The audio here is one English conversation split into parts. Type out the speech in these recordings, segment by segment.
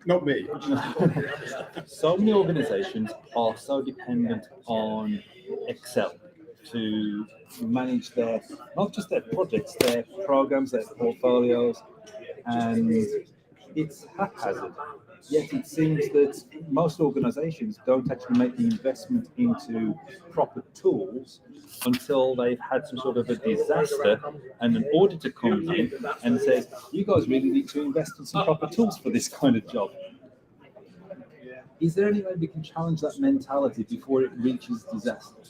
Not me. So many organizations are so dependent on Excel to manage their, not just their projects, their programs, their portfolios, and it's haphazard. Yet it seems that most organizations don't actually make the investment into proper tools until they've had some sort of a disaster and an auditor comes in and says, you guys really need to invest in some proper tools for this kind of job. Is there any way we can challenge that mentality before it reaches disaster?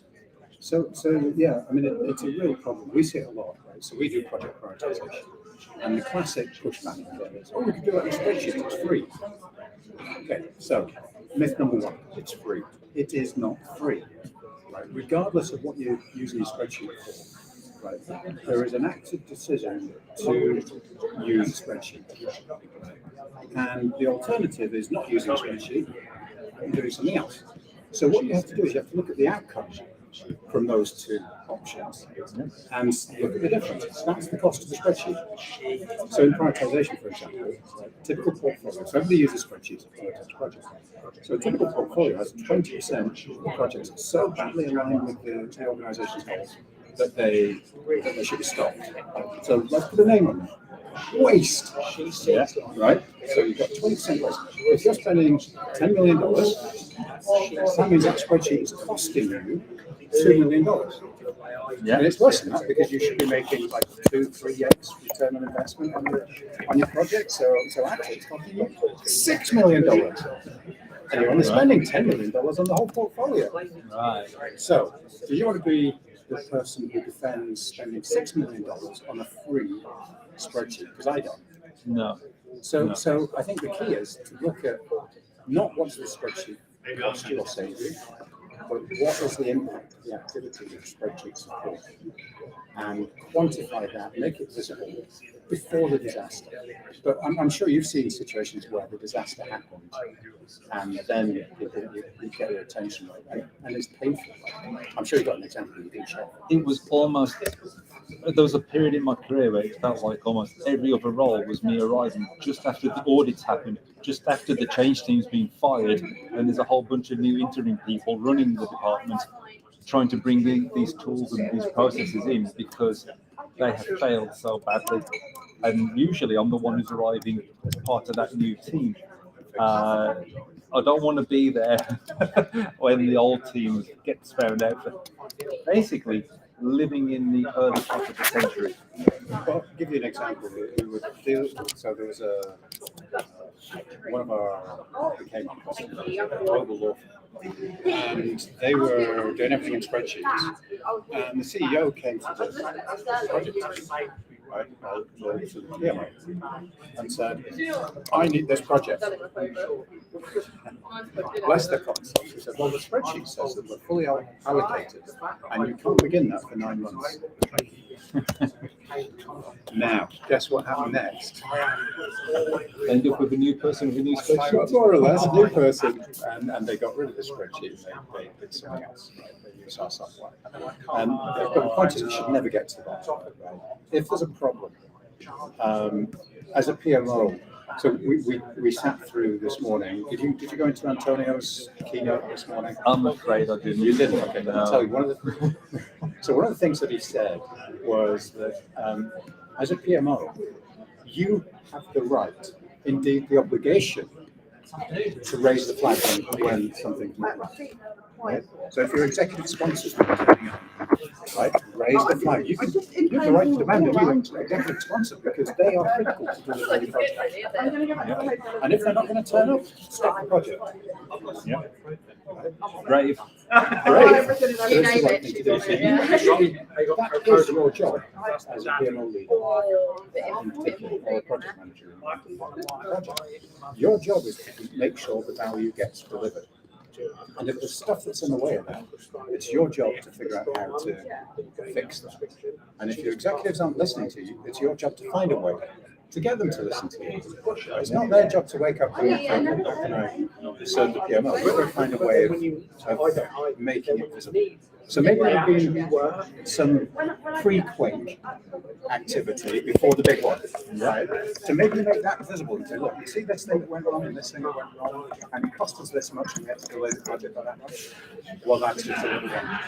So yeah, I mean, it's a real problem. We see it a lot, right? So we do project prioritization. And the classic pushback is, we can do it in a spreadsheet, it's free. Okay, so myth number one, it's free. It is not free, right? Regardless of what you're using your spreadsheet for, right? There is an active decision to use a spreadsheet. And the alternative is not using a spreadsheet and doing something else. So what you have to do is you have to look at the outcome from those two options and look at the difference. That's the cost of the spreadsheet. So in prioritization, for example, typical portfolio, so everybody uses spreadsheets to prioritize projects. So a typical portfolio has 20% of the projects so badly aligned with the organization's goals that they should be stopped. So let's put a name on that. Waste. Yeah, right? So you've got 20% waste. If you're spending $10 million, that means that spreadsheet is costing you $2 million. Yeah. And it's worse than that because you should be making like 2-3x return on investment on your project. So actually it's costing you $6 million. And you're only spending $10 million on the whole portfolio. Right. So do you want to be the person who defends spending $6 million on a free spreadsheet? Because I don't. No. So I think the key is to look at not what's the spreadsheet cost or save you, but what is the impact of the activity that spreadsheets support, and quantify that, make it visible before the disaster. But I'm sure you've seen situations where the disaster happened, and then you get your attention, right? And it's painful. I'm sure you've got an example you can share. It was almost, there was a period in my career where it felt like almost every other role was me arriving just after the audits happened, just after the change team's been fired, and there's a whole bunch of new interim people running the department, trying to bring in these tools and these processes in because they have failed so badly. And usually I'm the one who's arriving as part of that new team. I don't want to be there when the old team gets found out for basically living in the early part of the century. Well, I'll give you an example. So there was one of our became a global law firm, and they were doing everything in spreadsheets. And the CEO came to the project team, right, to the PMO, and said, I need this project. Bless their conscience. He said, well, the spreadsheet says that we're fully allocated, and you can't begin that for 9 months. Now, guess what happened next? End up with a new person with a new spreadsheet? More or less, a new person, and they got rid of the spreadsheet and they did something else. Right? They used our software. But the point is, you should never get to that. Right? If there's a problem, as a PMO, so we sat through this morning. Did you go into Antonio's keynote this morning? I'm afraid I didn't. You didn't? Okay, I'll tell you. One of the things that he said was that as a PMO, you have the right, indeed the obligation, to raise the flag when something's not right. Right? So if your executive sponsors are turning up, right, raise the flag. You have the right to demand a new executive sponsor because they are critical to deliver the project. Yeah. And if they're not going to turn up, stop the project. Yeah. Brave. Brave. But it's the right thing to do. So that is your job as a PMO leader, in particular, or a project manager in the project. Your job is to make sure the value gets delivered. And if there's stuff that's in the way of that, it's your job to figure out how to fix that. And if your executives aren't listening to you, it's your job to find a way to get them to listen to you. It's not their job to wake up and think, how can I serve the PMO? We're going to find a way of making it visible. So maybe there'll be some pre-quake activity before the big one, right? So maybe you make that visible and say, look, you see this thing that went wrong and this thing that went wrong, and it cost us this much, and we had to delay the project by that much. Well, that's just a little one.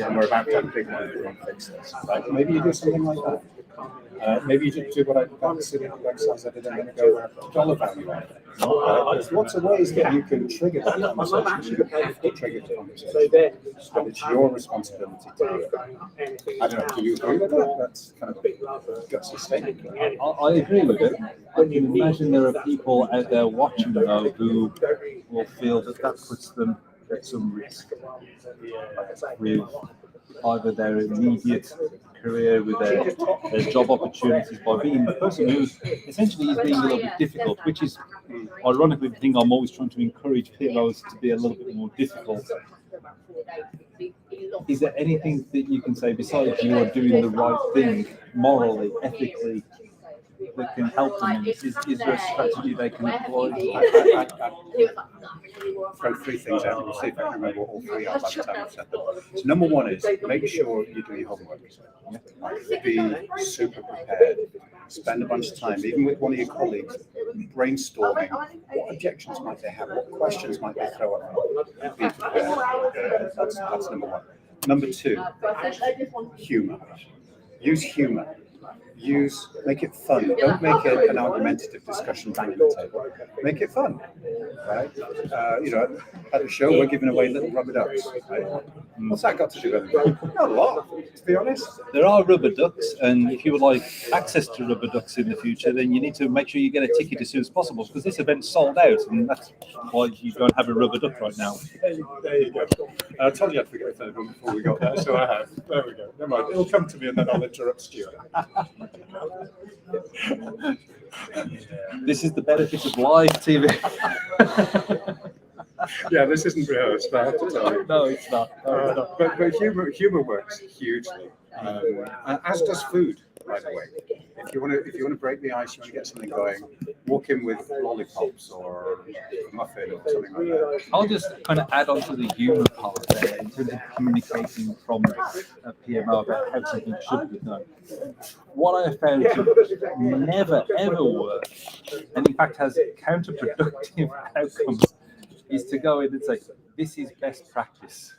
And we're about to have a big one and fix this, right? Maybe you do something like that. Maybe you just do what I consider the exercise I did a minute ago, where dollar value on it. There's lots of ways that you can trigger that conversation. You have to trigger the conversation, and it's your responsibility to do it. I don't know. Do you agree with that? That's kind of a gutsy statement. I agree with it. I can imagine there are people out there watching though who will feel that puts them at some risk with either their immediate career, with their job opportunities, by being the person who essentially is being a little bit difficult, which is ironically the thing I'm always trying to encourage PMOs to be a little bit more difficult. Is there anything that you can say besides you are doing the right thing morally, ethically, that can help them? Is there a strategy they can employ? Throw three things out and we'll see if I can remember what all three are by the time I've said them. So number one is make sure you do your homework. Be super prepared. Spend a bunch of time, even with one of your colleagues, brainstorming what objections might they have, what questions might they throw at me. Be prepared. That's number one. Number two, humor. Use humor. Make it fun. Don't make it an argumentative discussion banging the table. Make it fun, right? At the show we're giving away little rubber ducks. Right? What's that got to do with it? Not a lot, to be honest. There are rubber ducks, and if you would like access to rubber ducks in the future, then you need to make sure you get a ticket as soon as possible, because this event's sold out, and that's why you don't have a rubber duck right now. There you go. I told you I'd forget the third one before we got there, so I have. There we go. Never mind. It'll come to me, and then I'll interrupt Stuart. This is the benefit of live TV. Yeah, this isn't rehearsed, I have to tell you. No, it's not. But humor works hugely, as does food, by the way. If you want to break the ice, you want to get something going, walk in with lollipops or a muffin or something like that. I'll just kind of add on to the humour part there in terms of communicating from a PMO about how something should be done. What I have found to never ever work, and in fact has counterproductive outcomes, is to go in and say, this is best practice.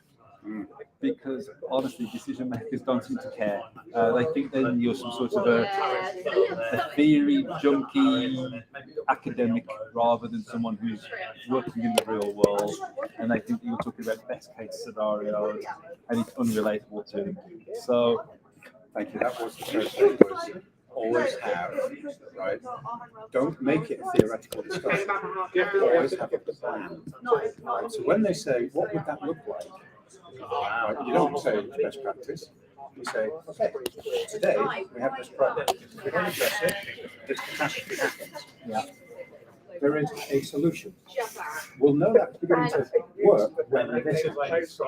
Because honestly, decision makers don't seem to care. They think then you're some sort of a theory junkie academic rather than someone who's working in the real world, and they think you're talking about best case scenarios, and it's unrelatable to them. So, thank you. That was the first thing. Was always have, right? Don't make it a theoretical discussion. Always have a plan. Right? So when they say, what would that look like? Right? You don't say it's best practice. You say, okay, today we have this problem. If we don't address it, this catastrophe happens. yeah. There is a solution. We'll know that's beginning to work when this happens.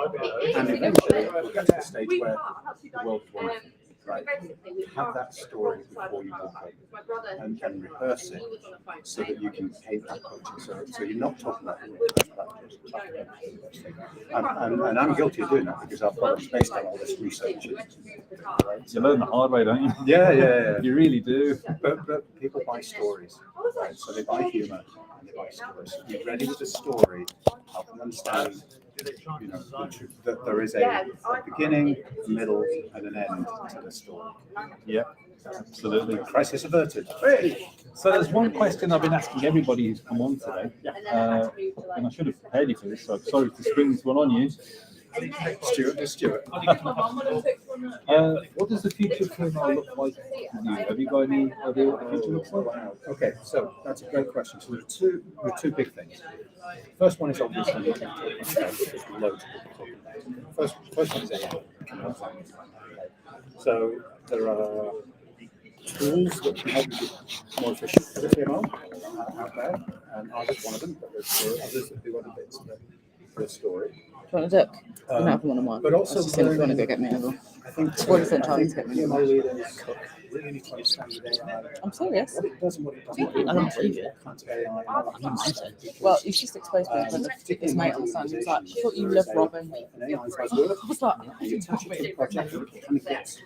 And eventually we'll get to the stage where the world's wonderful. Right? Have that story before you walk in and rehearse it so that you can paint that picture. So you're not talking about best practice. And I'm guilty of doing that because our product's based on all this research. Right? You learn the hard way, don't you? Yeah. You really do. But people buy stories, right? So they buy humor and they buy stories. So be ready with the story, help them understand, that there is a beginning, a middle, and an end to the story. Yeah, absolutely. Crisis averted. Hey! So there's one question I've been asking everybody who's come on today, and I should have prepared you for this, so I'm sorry to spring this one on you. Stuart. What does the future PMO look like to you? Have you got any idea what the future looks like? Okay, so that's a great question. So there are two big things. First one is obviously loads of people. First one is AI. So there are tools that can help you be more efficient for the PMO out there, and ours is one of them, but there's others that do other bits of the story. Do you want a duck? Another one of mine. But also I was just saying if you want to go learning- get me another. I think Spoiler said Charlie's hit me. PMO leaders really need to understand with AI I'm serious. what it does and what it doesn't do. I don't believe it. What kinds of AI I don't mind it. Well, he's just exposed me to his mate on the phone. He was like, I thought you loved Robin. an AI buzzword, I was like, and you attach it to the project, and it kind of gets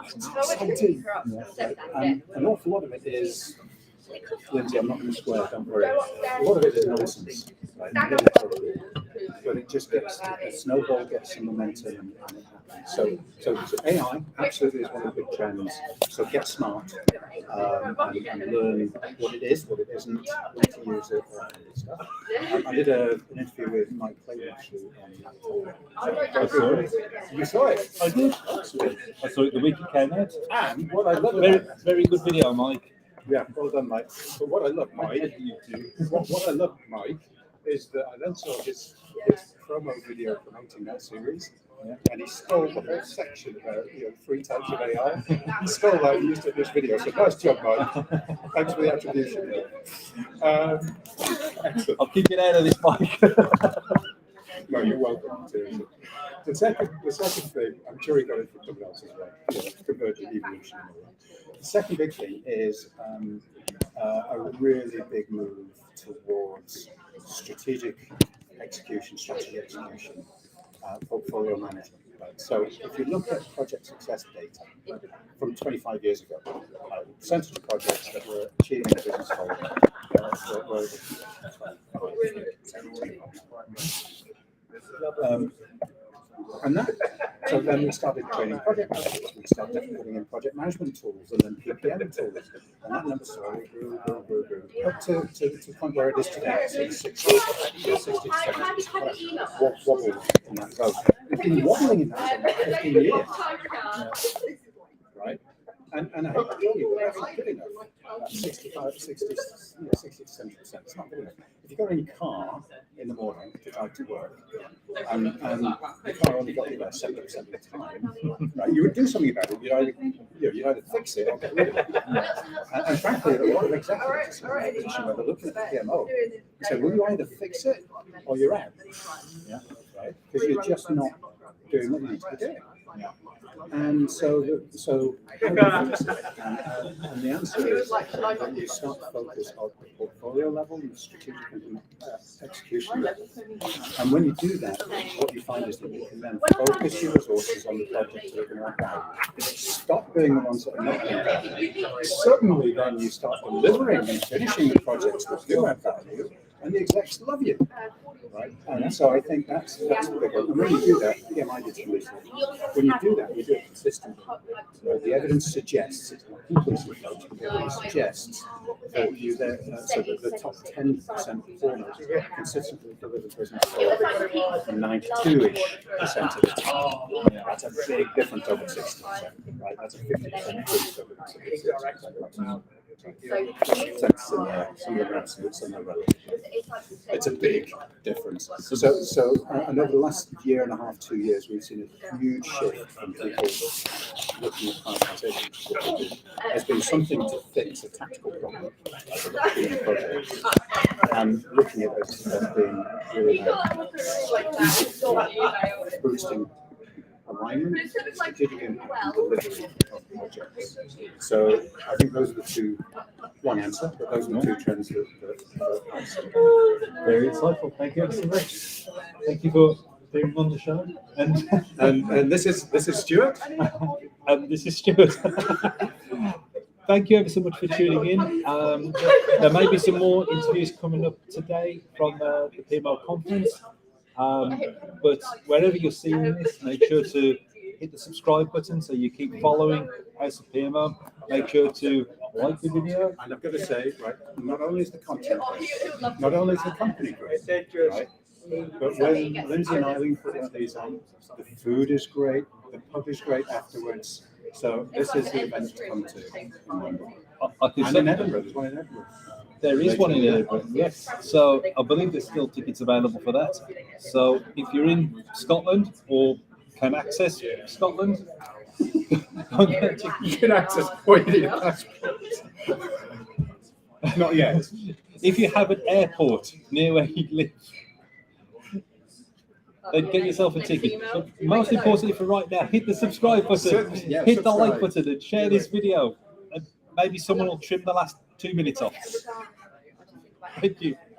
exciting. And an awful lot of it is, Lindsay, I'm not going to swear, don't worry. A lot of it is nonsense, right? But it just gets, the snowball gets some momentum and it happens. So AI absolutely is one of the big trends. So get smart and learn what it is, what it isn't, when to use it, all that kind of stuff. I did an interview with Mike Clayton actually on that. You saw it? I did. Excellent. I saw it the week it came out. And what I love Very, about it, very good video, Mike. yeah, well done, Mike. But what I love, Mike, what I love, Mike, is that I then saw his promo video promoting that series, and he stole the whole section about 3 types of AI. He stole that and used it in this video. So nice job, Mike. Thanks for the attribution. Excellent. I'll keep it out of this, Mike. No, you're welcome. The second thing, I'm sure he got it from someone else as well. Convergent evolution and all that. The second big thing is a really big move towards strategic execution, portfolio management. Right? So if you look at project success data from 25 years ago, percentage of projects that were achieving their business goals and that. So then we started training project managers. We started putting in project management tools and then PPM tools, and that number slowly grew, up to the point where it is today. So 60 to 70% wobble in that zone. We've been wobbling in that zone for 15 years, right? And I hate to tell you, but that's not good enough. 65, 60 to 70%. It's not good enough. If you got in your car in the morning to drive to work, and the car only got you there 70% of the time, right, you would do something about it. You'd either fix it or get rid of it. And frankly, a lot of executives are in a position where they're looking at the PMO and say, will you either fix it or you're out? Yeah, right? Because you're just not doing what you need to be doing. Yeah. And so how do you fix it? And the answer is that you start to focus on the portfolio level and strategic execution level. And when you do that, what you find is that you can then focus your resources on the projects that are going to add value. Stop doing the ones that are not going to add value. Suddenly, then you start delivering and finishing the projects that do add value, and the execs love you. Right? And so I think that's the big one. And when you do that, again, I did some research. When you do that, you do it consistently. The evidence suggests, it's not conclusive, but the evidence suggests that you so that the top 10% performers consistently deliver business for 92-ish% of the time. That's a big difference over 60%. Right? That's a 50% increase over 60%. It's a big difference. So and over the last year and a half, 2 years, we've seen a huge shift from people looking at prioritization. There's been something to fix a tactical problem in the project, and looking at it as being really boosting alignment, strategic impact, and delivery of projects. So I think those are the two. One answer, but those are the two trends that I see. Very insightful. Thank you so much. Thank you for being on the show. And this is Stuart. This is Stuart. Thank you ever so much for tuning in. There may be some more interviews coming up today from the PMO Conference. But wherever you're seeing this, make sure to hit the subscribe button so you keep following House of PMO. Make sure to like the video. And I've got to say, right, not only is the content great, not only is the company great, right, but when Lindsay and Eileen put these on, the food is great, the pub is great afterwards. So this is the event to come to. And in Edinburgh, there's one in Edinburgh. There is one in Edinburgh, yes. So I believe there's still tickets available for that. So if you're in Scotland or can access Scotland, you can access what you need a passport. Not yet. If you have an airport near where you live, then get yourself a ticket. But most importantly for right now, hit the subscribe button, Certainly, yeah, hit the like subscribe. button, and share this video. And maybe someone will trim the last 2 minutes off. Thank you.